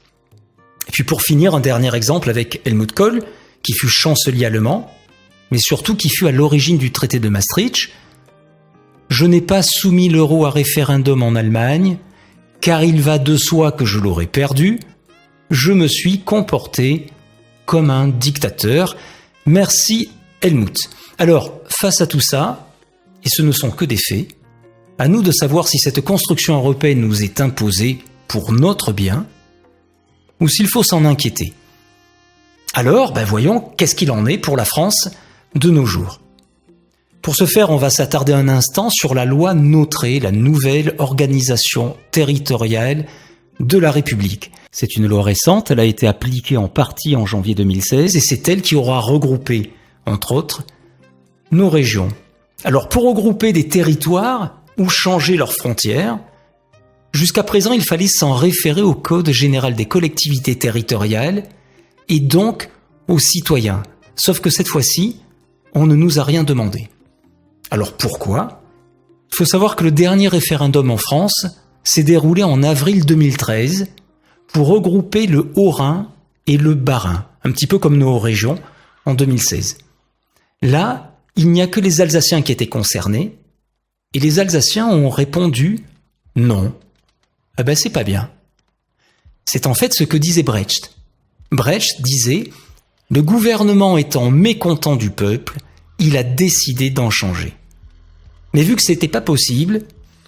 Et puis pour finir, un dernier exemple avec Helmut Kohl, qui fut chancelier allemand, mais surtout qui fut à l'origine du traité de Maastricht. Je n'ai pas soumis l'euro à référendum en Allemagne, car il va de soi que je l'aurais perdu. Je me suis comporté comme un dictateur. Merci Helmut. Alors, face à tout ça, et ce ne sont que des faits, à nous de savoir si cette construction européenne nous est imposée pour notre bien, ou s'il faut s'en inquiéter. Alors, voyons qu'est-ce qu'il en est pour la France de nos jours. Pour ce faire, on va s'attarder un instant sur la loi NOTRe, la nouvelle organisation territoriale de la République. C'est une loi récente, elle a été appliquée en partie en janvier 2016 et c'est elle qui aura regroupé, entre autres, nos régions. Alors pour regrouper des territoires ou changer leurs frontières, jusqu'à présent il fallait s'en référer au Code général des collectivités territoriales et donc aux citoyens. Sauf que cette fois-ci, on ne nous a rien demandé. Alors pourquoi ? Il faut savoir que le dernier référendum en France s'est déroulé en avril 2013 pour regrouper le Haut-Rhin et le Bas-Rhin, un petit peu comme nos régions en 2016. Là, il n'y a que les Alsaciens qui étaient concernés et les Alsaciens ont répondu non. C'est pas bien. C'est en fait ce que disait Brecht. Brecht disait « Le gouvernement étant mécontent du peuple, il a décidé d'en changer. » Mais vu que c'était pas possible,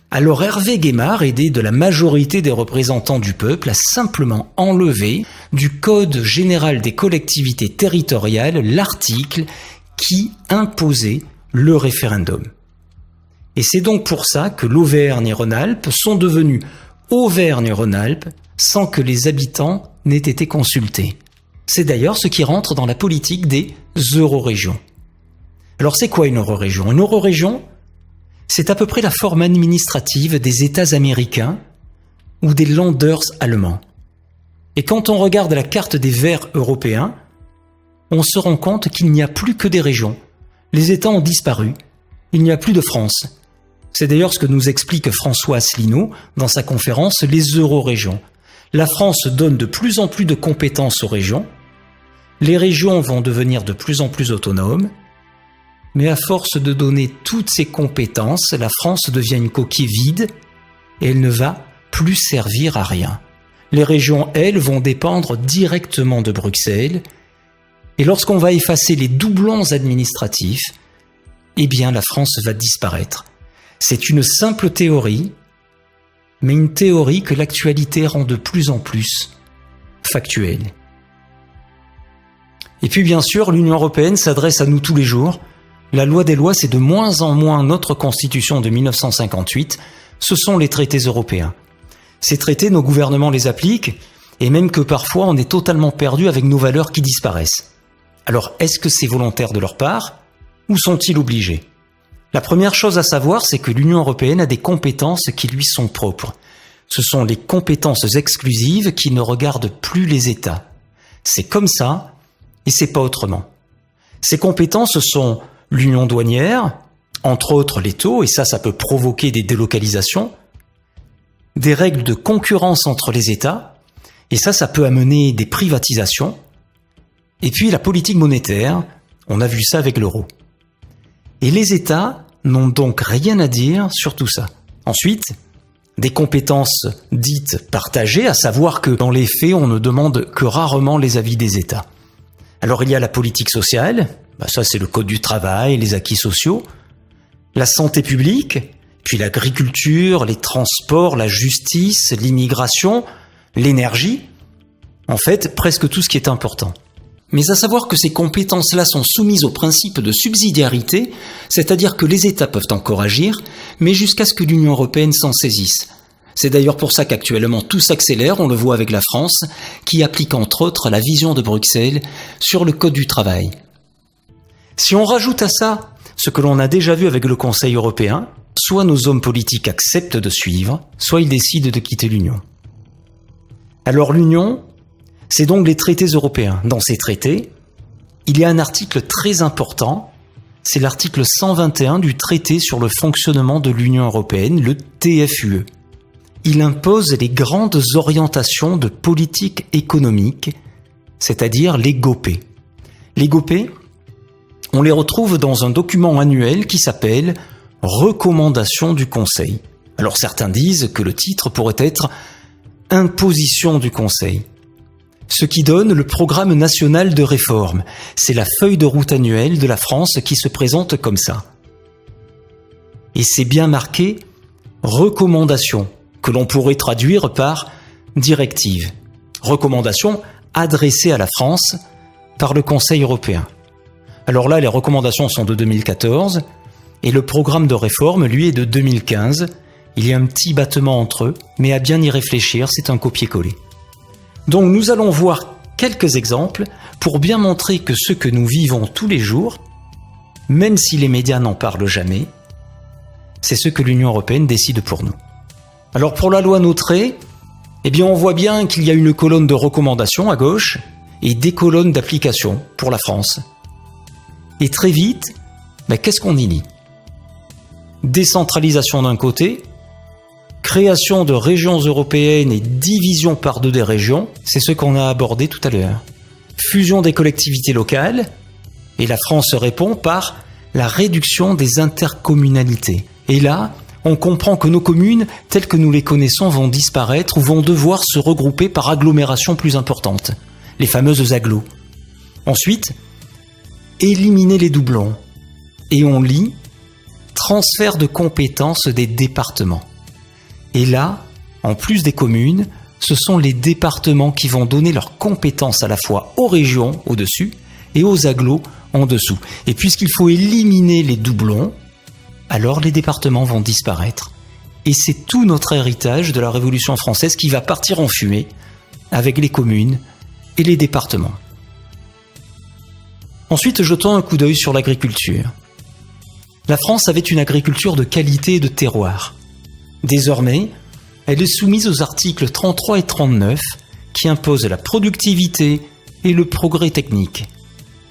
alors Hervé Guémard, aidé de la majorité des représentants du peuple, a simplement enlevé du Code général des collectivités territoriales l'article qui imposait le référendum. Et c'est donc pour ça que l'Auvergne-Rhône-Alpes sont devenus Auvergne-Rhône-Alpes sans que les habitants n'aient été consultés. C'est d'ailleurs ce qui rentre dans la politique des eurorégions. Alors c'est quoi une eurorégion ? Une eurorégion, c'est à peu près la forme administrative des États américains ou des Länders allemands. Et quand on regarde la carte des verts européens, on se rend compte qu'il n'y a plus que des régions. Les États ont disparu. Il n'y a plus de France. C'est d'ailleurs ce que nous explique François Asselineau dans sa conférence « Les eurorégions ». La France donne de plus en plus de compétences aux régions. Les régions vont devenir de plus en plus autonomes. Mais à force de donner toutes ces compétences, la France devient une coquille vide et elle ne va plus servir à rien. Les régions, elles, vont dépendre directement de Bruxelles. Et lorsqu'on va effacer les doublons administratifs, la France va disparaître. C'est une simple théorie, mais une théorie que l'actualité rend de plus en plus factuelle. Et puis bien sûr, l'Union européenne s'adresse à nous tous les jours. La loi des lois, c'est de moins en moins notre Constitution de 1958, ce sont les traités européens. Ces traités, nos gouvernements les appliquent, et même que parfois on est totalement perdu avec nos valeurs qui disparaissent. Alors, est-ce que c'est volontaire de leur part, ou sont-ils obligés ? La première chose à savoir, c'est que l'Union européenne a des compétences qui lui sont propres. Ce sont les compétences exclusives qui ne regardent plus les États. C'est comme ça, et c'est pas autrement. Ces compétences sont l'union douanière, entre autres les taux, et ça peut provoquer des délocalisations, des règles de concurrence entre les États, et ça peut amener des privatisations, et puis la politique monétaire, on a vu ça avec l'euro. Et les États n'ont donc rien à dire sur tout ça. Ensuite, des compétences dites partagées, à savoir que dans les faits, on ne demande que rarement les avis des États. Alors il y a la politique sociale, ça c'est le code du travail, les acquis sociaux, la santé publique, puis l'agriculture, les transports, la justice, l'immigration, l'énergie, en fait presque tout ce qui est important. Mais à savoir que ces compétences-là sont soumises au principe de subsidiarité, c'est-à-dire que les États peuvent encore agir, mais jusqu'à ce que l'Union européenne s'en saisisse. C'est d'ailleurs pour ça qu'actuellement tout s'accélère, on le voit avec la France, qui applique entre autres la vision de Bruxelles sur le Code du travail. Si on rajoute à ça ce que l'on a déjà vu avec le Conseil européen, soit nos hommes politiques acceptent de suivre, soit ils décident de quitter l'Union. Alors l'Union, c'est donc les traités européens. Dans ces traités, il y a un article très important, c'est l'article 121 du traité sur le fonctionnement de l'Union européenne, le TFUE. Il impose les grandes orientations de politique économique, c'est-à-dire les GOPE. Les GOPE, on les retrouve dans un document annuel qui s'appelle « Recommandations du Conseil ». Alors certains disent que le titre pourrait être « Imposition du Conseil ». ce qui donne le programme national de réforme. C'est la feuille de route annuelle de la France qui se présente comme ça. Et c'est bien marqué « recommandation » que l'on pourrait traduire par « directive ». Recommandation adressée à la France par le Conseil européen. Alors là, les recommandations sont de 2014 et le programme de réforme, lui, est de 2015. Il y a un petit battement entre eux, mais à bien y réfléchir, c'est un copier-coller. Donc nous allons voir quelques exemples pour bien montrer que ce que nous vivons tous les jours, même si les médias n'en parlent jamais, c'est ce que l'Union européenne décide pour nous. Alors pour la loi Nautré, eh bien on voit bien qu'il y a une colonne de recommandations à gauche et des colonnes d'application pour la France. Et très vite, qu'est-ce qu'on y lit? Décentralisation d'un côté, création de régions européennes et division par deux des régions, c'est ce qu'on a abordé tout à l'heure. Fusion des collectivités locales, et la France répond par la réduction des intercommunalités. Et là, on comprend que nos communes, telles que nous les connaissons, vont disparaître ou vont devoir se regrouper par agglomérations plus importantes, les fameuses agglos. Ensuite, éliminer les doublons. Et on lit transfert de compétences des départements. Et là, en plus des communes, ce sont les départements qui vont donner leurs compétences à la fois aux régions au-dessus et aux agglos en dessous. Et puisqu'il faut éliminer les doublons, alors les départements vont disparaître. Et c'est tout notre héritage de la Révolution française qui va partir en fumée avec les communes et les départements. Ensuite, jetons un coup d'œil sur l'agriculture. La France avait une agriculture de qualité et de terroir. Désormais, elle est soumise aux articles 33 et 39 qui imposent la productivité et le progrès technique.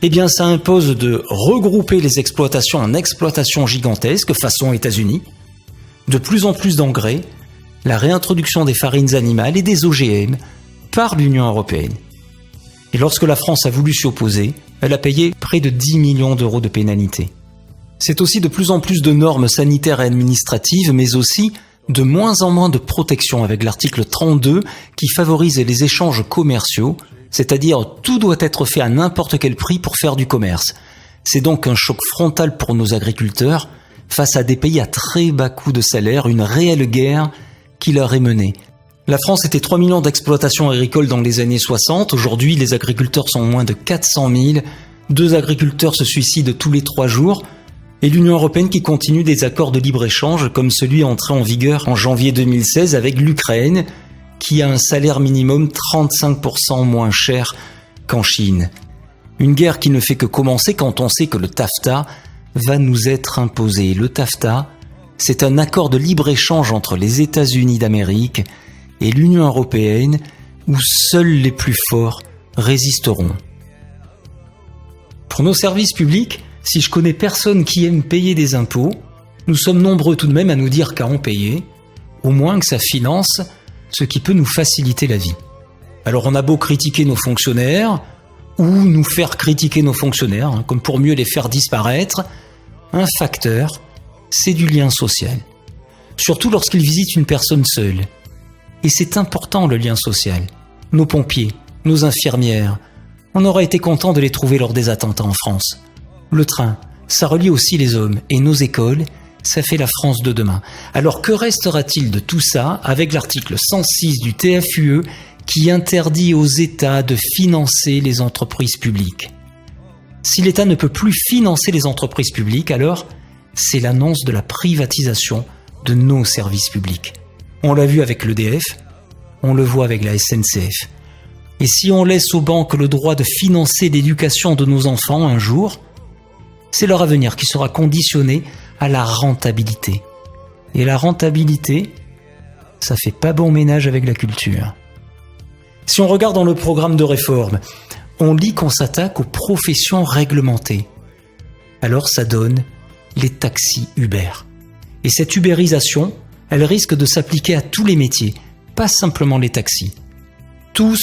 Eh bien, ça impose de regrouper les exploitations en exploitations gigantesques façon États-Unis, de plus en plus d'engrais, la réintroduction des farines animales et des OGM par l'Union européenne. Et lorsque la France a voulu s'y opposer, elle a payé près de 10 millions d'euros de pénalités. C'est aussi de plus en plus de normes sanitaires et administratives, mais aussi de moins en moins de protection avec l'article 32 qui favorise les échanges commerciaux, c'est-à-dire tout doit être fait à n'importe quel prix pour faire du commerce. C'est donc un choc frontal pour nos agriculteurs face à des pays à très bas coût de salaire, une réelle guerre qui leur est menée. La France était 3 millions d'exploitations agricoles dans les années 60. Aujourd'hui, les agriculteurs sont moins de 400 000. 2 agriculteurs se suicident tous les 3 jours. Et l'Union européenne qui continue des accords de libre-échange comme celui entré en vigueur en janvier 2016 avec l'Ukraine, qui a un salaire minimum 35% moins cher qu'en Chine. Une guerre qui ne fait que commencer quand on sait que le TAFTA va nous être imposé. Le TAFTA, c'est un accord de libre-échange entre les États-Unis d'Amérique et l'Union européenne où seuls les plus forts résisteront. Pour nos services publics, si je connais personne qui aime payer des impôts, nous sommes nombreux tout de même à nous dire qu'à en payer, au moins que ça finance ce qui peut nous faciliter la vie. Alors on a beau critiquer nos fonctionnaires, ou nous faire critiquer nos fonctionnaires, comme pour mieux les faire disparaître, un facteur, c'est du lien social. Surtout lorsqu'ils visitent une personne seule. Et c'est important le lien social. Nos pompiers, nos infirmières, on aurait été content de les trouver lors des attentats en France. Le train, ça relie aussi les hommes, et nos écoles, ça fait la France de demain. Alors que restera-t-il de tout ça avec l'article 106 du TFUE qui interdit aux États de financer les entreprises publiques? Si l'État ne peut plus financer les entreprises publiques, alors c'est l'annonce de la privatisation de nos services publics. On l'a vu avec l'EDF, on le voit avec la SNCF. Et si on laisse aux banques le droit de financer l'éducation de nos enfants un jour, c'est leur avenir qui sera conditionné à la rentabilité. Et la rentabilité, ça fait pas bon ménage avec la culture. Si on regarde dans le programme de réforme, on lit qu'on s'attaque aux professions réglementées. Alors ça donne les taxis Uber. Et cette ubérisation, elle risque de s'appliquer à tous les métiers, pas simplement les taxis. Tous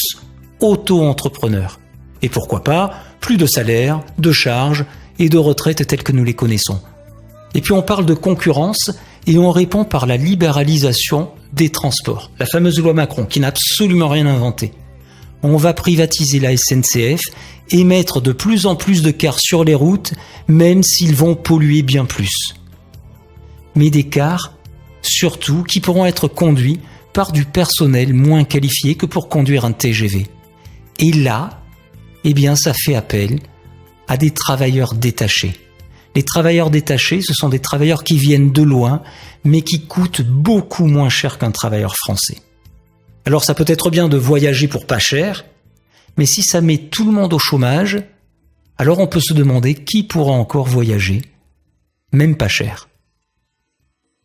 auto-entrepreneurs. Et pourquoi pas, plus de salaire, de charges et de retraites telles que nous les connaissons. Et puis on parle de concurrence et on répond par la libéralisation des transports. La fameuse loi Macron qui n'a absolument rien inventé. On va privatiser la SNCF et mettre de plus en plus de cars sur les routes, même s'ils vont polluer bien plus. Mais des cars, surtout, qui pourront être conduits par du personnel moins qualifié que pour conduire un TGV. Et là, eh bien, ça fait appel à des travailleurs détachés. Les travailleurs détachés, ce sont des travailleurs qui viennent de loin, mais qui coûtent beaucoup moins cher qu'un travailleur français. Alors ça peut être bien de voyager pour pas cher, mais si ça met tout le monde au chômage, alors on peut se demander qui pourra encore voyager, même pas cher.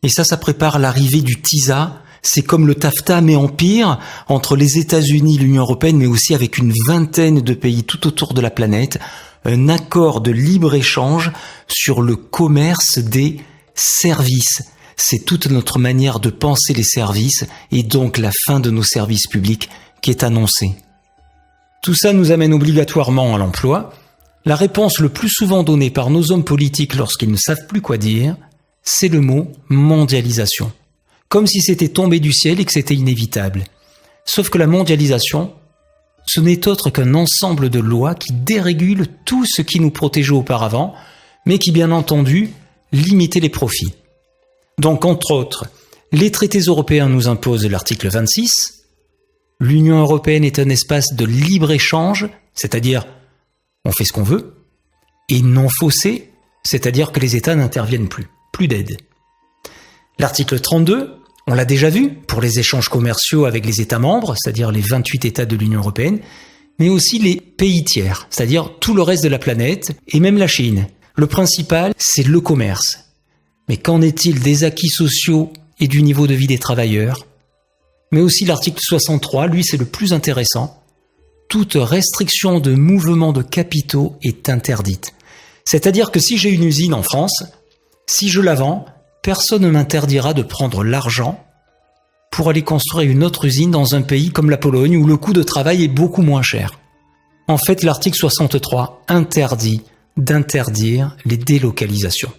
Et ça prépare l'arrivée du TISA. C'est comme le TAFTA, mais en pire, entre les États-Unis, l'Union européenne, mais aussi avec une vingtaine de pays tout autour de la planète, un accord de libre-échange sur le commerce des services. C'est toute notre manière de penser les services et donc la fin de nos services publics qui est annoncée. Tout ça nous amène obligatoirement à l'emploi. La réponse le plus souvent donnée par nos hommes politiques lorsqu'ils ne savent plus quoi dire, c'est le mot mondialisation. Comme si c'était tombé du ciel et que c'était inévitable. Sauf que la mondialisation, ce n'est autre qu'un ensemble de lois qui dérégulent tout ce qui nous protégeait auparavant, mais qui, bien entendu, limitaient les profits. Donc, entre autres, les traités européens nous imposent l'article 26. L'Union européenne est un espace de libre-échange, c'est-à-dire on fait ce qu'on veut, et non faussé, c'est-à-dire que les États n'interviennent plus d'aide. L'article 32, on l'a déjà vu, pour les échanges commerciaux avec les États membres, c'est-à-dire les 28 États de l'Union européenne, mais aussi les pays tiers, c'est-à-dire tout le reste de la planète, et même la Chine. Le principal, c'est le commerce. Mais qu'en est-il des acquis sociaux et du niveau de vie des travailleurs? Mais aussi l'article 63, lui c'est le plus intéressant. Toute restriction de mouvement de capitaux est interdite. C'est-à-dire que si j'ai une usine en France, si je la vends, personne ne m'interdira de prendre l'argent pour aller construire une autre usine dans un pays comme la Pologne où le coût de travail est beaucoup moins cher. En fait, l'article 63 interdit d'interdire les délocalisations.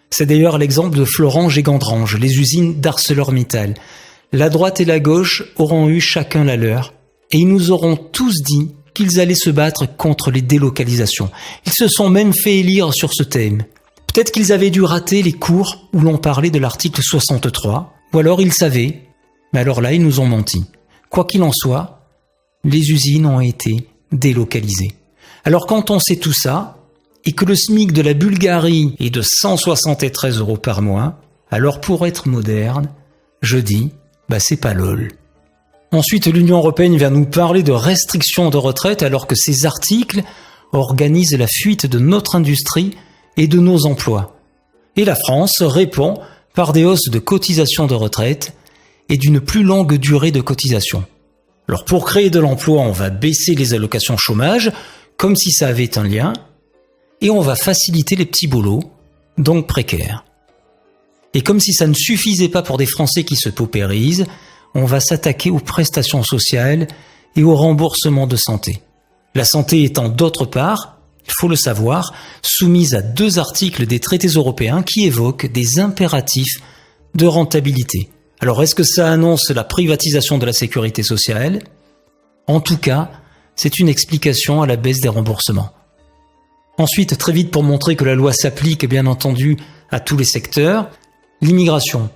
C'est d'ailleurs l'exemple de Florange et Gandrange, les usines d'ArcelorMittal. La droite et la gauche auront eu chacun la leur, et ils nous auront tous dit qu'ils allaient se battre contre les délocalisations. Ils se sont même fait élire sur ce thème. Peut-être qu'ils avaient dû rater les cours où l'on parlait de l'article 63, ou alors ils savaient, mais alors là ils nous ont menti. Quoi qu'il en soit, les usines ont été délocalisées. Alors quand on sait tout ça, et que le SMIC de la Bulgarie est de 173 € par mois, alors pour être moderne, je dis, c'est pas lol. Ensuite, l'Union européenne vient nous parler de restrictions de retraite alors que ces articles organisent la fuite de notre industrie et de nos emplois. Et la France répond par des hausses de cotisations de retraite et d'une plus longue durée de cotisation. Alors pour créer de l'emploi, on va baisser les allocations chômage, comme si ça avait un lien, et on va faciliter les petits boulots, donc précaires. Et comme si ça ne suffisait pas pour des Français qui se paupérisent, on va s'attaquer aux prestations sociales et au remboursement de santé. La santé étant d'autre part, il faut le savoir, soumise à 2 articles des traités européens qui évoquent des impératifs de rentabilité. Alors est-ce que ça annonce la privatisation de la sécurité sociale? En tout cas, c'est une explication à la baisse des remboursements. Ensuite, très vite pour montrer que la loi s'applique bien entendu à tous les secteurs, l'immigration.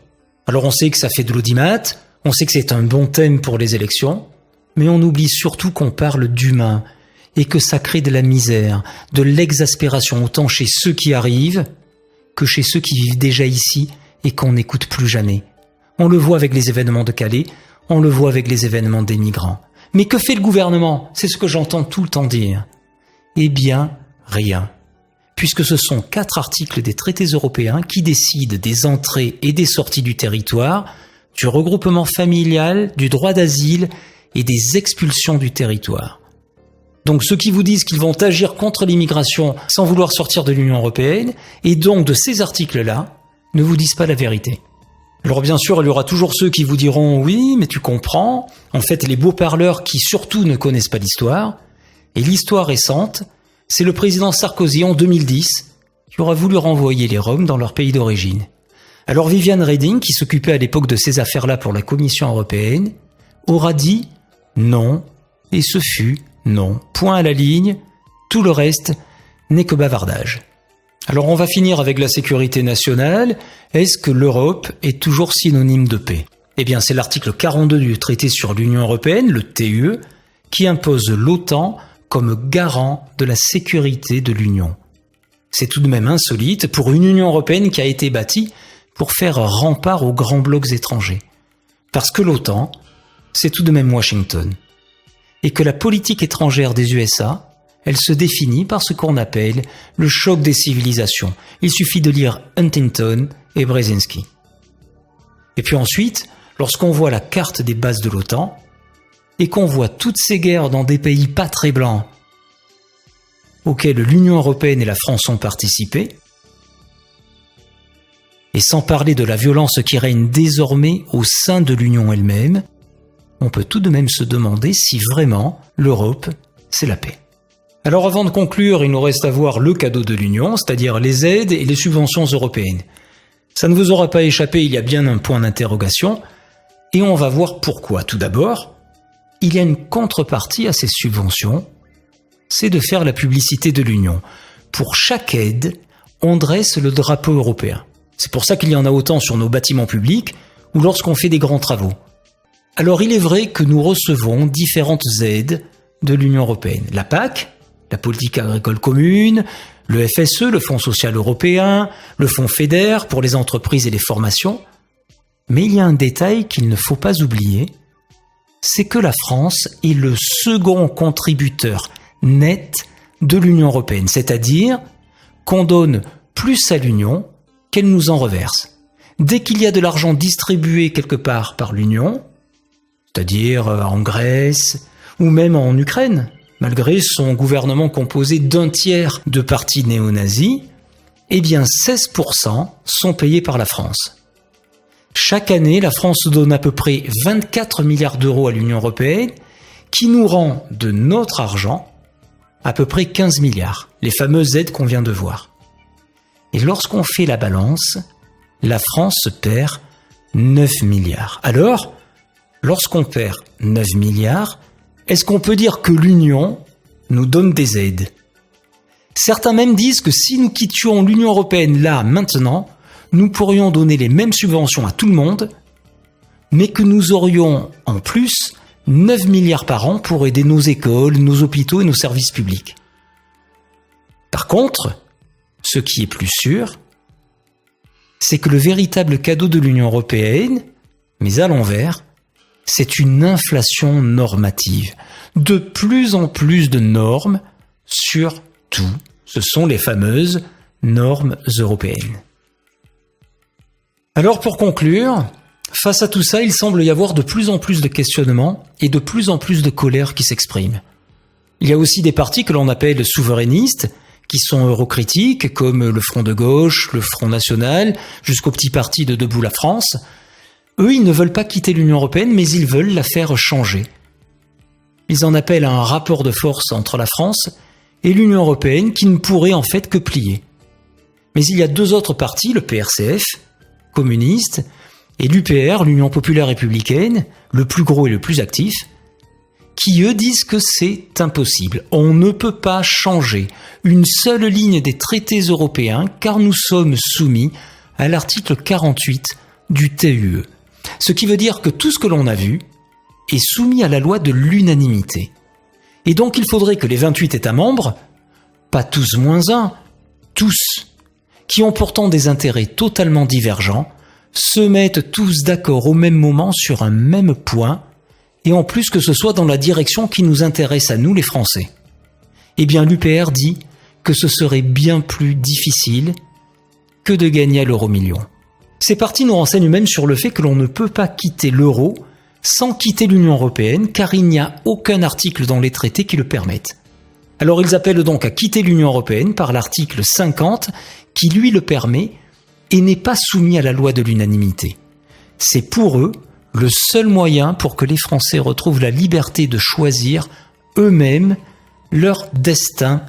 Alors on sait que ça fait de l'audimat, on sait que c'est un bon thème pour les élections, mais on oublie surtout qu'on parle d'humain et que ça crée de la misère, de l'exaspération autant chez ceux qui arrivent que chez ceux qui vivent déjà ici et qu'on n'écoute plus jamais. On le voit avec les événements de Calais, on le voit avec les événements des migrants. Mais que fait le gouvernement? C'est ce que j'entends tout le temps dire. Eh bien, rien. Puisque ce sont 4 articles des traités européens qui décident des entrées et des sorties du territoire, du regroupement familial, du droit d'asile et des expulsions du territoire. Donc ceux qui vous disent qu'ils vont agir contre l'immigration sans vouloir sortir de l'Union européenne, et donc de ces articles-là, ne vous disent pas la vérité. Alors bien sûr, il y aura toujours ceux qui vous diront « oui, mais tu comprends », en fait les beaux parleurs qui surtout ne connaissent pas l'histoire, et l'histoire récente, c'est le président Sarkozy en 2010 qui aura voulu renvoyer les Roms dans leur pays d'origine. Alors Viviane Reding, qui s'occupait à l'époque de ces affaires-là pour la Commission européenne, aura dit « non, et ce fut, non, point à la ligne, tout le reste n'est que bavardage. Alors on va finir avec la sécurité nationale. Est-ce que l'Europe est toujours synonyme de paix ? Eh bien c'est l'article 42 du traité sur l'Union européenne, le TUE, qui impose l'OTAN comme garant de la sécurité de l'Union. C'est tout de même insolite pour une Union européenne qui a été bâtie pour faire rempart aux grands blocs étrangers. Parce que l'OTAN, c'est tout de même Washington. Et que la politique étrangère des USA, elle se définit par ce qu'on appelle le choc des civilisations. Il suffit de lire Huntington et Brzezinski. Et puis ensuite, lorsqu'on voit la carte des bases de l'OTAN, et qu'on voit toutes ces guerres dans des pays pas très blancs, auxquels l'Union européenne et la France ont participé, et sans parler de la violence qui règne désormais au sein de l'Union elle-même, on peut tout de même se demander si vraiment l'Europe, c'est la paix. Alors avant de conclure, il nous reste à voir le cadeau de l'Union, c'est-à-dire les aides et les subventions européennes. Ça ne vous aura pas échappé, il y a bien un point d'interrogation, et on va voir pourquoi. Tout d'abord, il y a une contrepartie à ces subventions, c'est de faire la publicité de l'Union. Pour chaque aide, on dresse le drapeau européen. C'est pour ça qu'il y en a autant sur nos bâtiments publics ou lorsqu'on fait des grands travaux. Alors il est vrai que nous recevons différentes aides de l'Union européenne. La PAC, la politique agricole commune, le FSE, le Fonds social européen, le Fonds FEDER pour les entreprises et les formations. Mais il y a un détail qu'il ne faut pas oublier, c'est que la France est le second contributeur net de l'Union européenne, c'est-à-dire qu'on donne plus à l'Union qu'elle nous en reverse. Dès qu'il y a de l'argent distribué quelque part par l'Union, c'est-à-dire en Grèce ou même en Ukraine, malgré son gouvernement composé d'un tiers de partis néo-nazis, eh bien 16% sont payés par la France. Chaque année, la France donne à peu près 24 milliards d'euros à l'Union européenne, qui nous rend de notre argent à peu près 15 milliards, les fameuses aides qu'on vient de voir. Et lorsqu'on fait la balance, la France perd 9 milliards. Alors, lorsqu'on perd 9 milliards, est-ce qu'on peut dire que l'Union nous donne des aides ? Certains même disent que si nous quittions l'Union européenne là, maintenant, nous pourrions donner les mêmes subventions à tout le monde, mais que nous aurions en plus 9 milliards par an pour aider nos écoles, nos hôpitaux et nos services publics. Par contre, ce qui est plus sûr, c'est que le véritable cadeau de l'Union européenne, mais à l'envers, c'est une inflation normative. De plus en plus de normes sur tout. Ce sont les fameuses normes européennes. Alors pour conclure, face à tout ça, il semble y avoir de plus en plus de questionnements et de plus en plus de colère qui s'expriment. Il y a aussi des partis que l'on appelle souverainistes, qui sont eurocritiques, comme le Front de gauche, le Front national, jusqu'au petit parti de Debout la France. Eux, ils ne veulent pas quitter l'Union européenne, mais ils veulent la faire changer. Ils en appellent à un rapport de force entre la France et l'Union européenne qui ne pourrait en fait que plier. Mais il y a deux autres partis, le PRCF, communiste, et l'UPR, l'Union populaire républicaine, le plus gros et le plus actif, qui eux disent que c'est impossible. On ne peut pas changer une seule ligne des traités européens car nous sommes soumis à l'article 48 du TUE. Ce qui veut dire que tout ce que l'on a vu est soumis à la loi de l'unanimité. Et donc il faudrait que les 28 États membres, pas tous moins un, tous, qui ont pourtant des intérêts totalement divergents, se mettent tous d'accord au même moment sur un même point, et en plus que ce soit dans la direction qui nous intéresse à nous les Français. Eh bien l'UPR dit que ce serait bien plus difficile que de gagner à l'euro-million. Ces partis nous renseignent même sur le fait que l'on ne peut pas quitter l'euro sans quitter l'Union européenne, car il n'y a aucun article dans les traités qui le permettent. Alors ils appellent donc à quitter l'Union européenne par l'article 50, qui lui le permet et n'est pas soumis à la loi de l'unanimité. C'est pour eux le seul moyen pour que les Français retrouvent la liberté de choisir eux-mêmes leur destin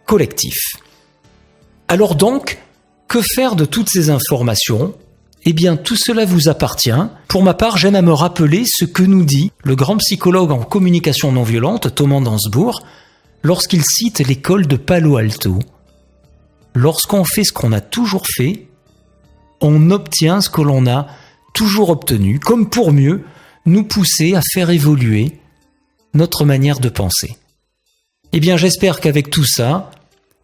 collectif. Alors donc, que faire de toutes ces informations eh bien tout cela vous appartient. Pour ma part, j'aime à me rappeler ce que nous dit le grand psychologue en communication non violente, Thomas Dansbourg, lorsqu'il cite l'école de Palo Alto. Lorsqu'on fait ce qu'on a toujours fait, on obtient ce que l'on a toujours obtenu, comme pour mieux nous pousser à faire évoluer notre manière de penser. Eh bien, j'espère qu'avec tout ça,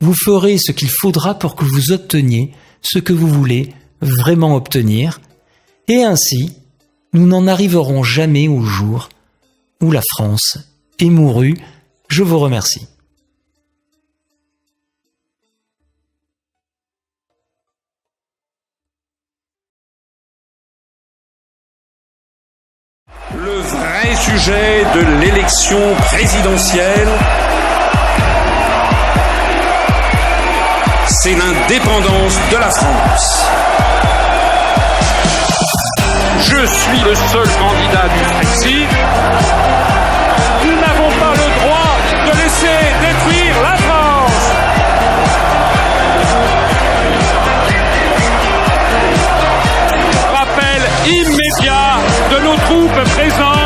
vous ferez ce qu'il faudra pour que vous obteniez ce que vous voulez vraiment obtenir, et ainsi, nous n'en arriverons jamais au jour où la France est mourue. Je vous remercie. Le vrai sujet de l'élection présidentielle, c'est l'indépendance de la France. Je suis le seul candidat du Frexit. Nous n'avons pas le droit de laisser détruire la France. Rappel immédiat de nos troupes présentes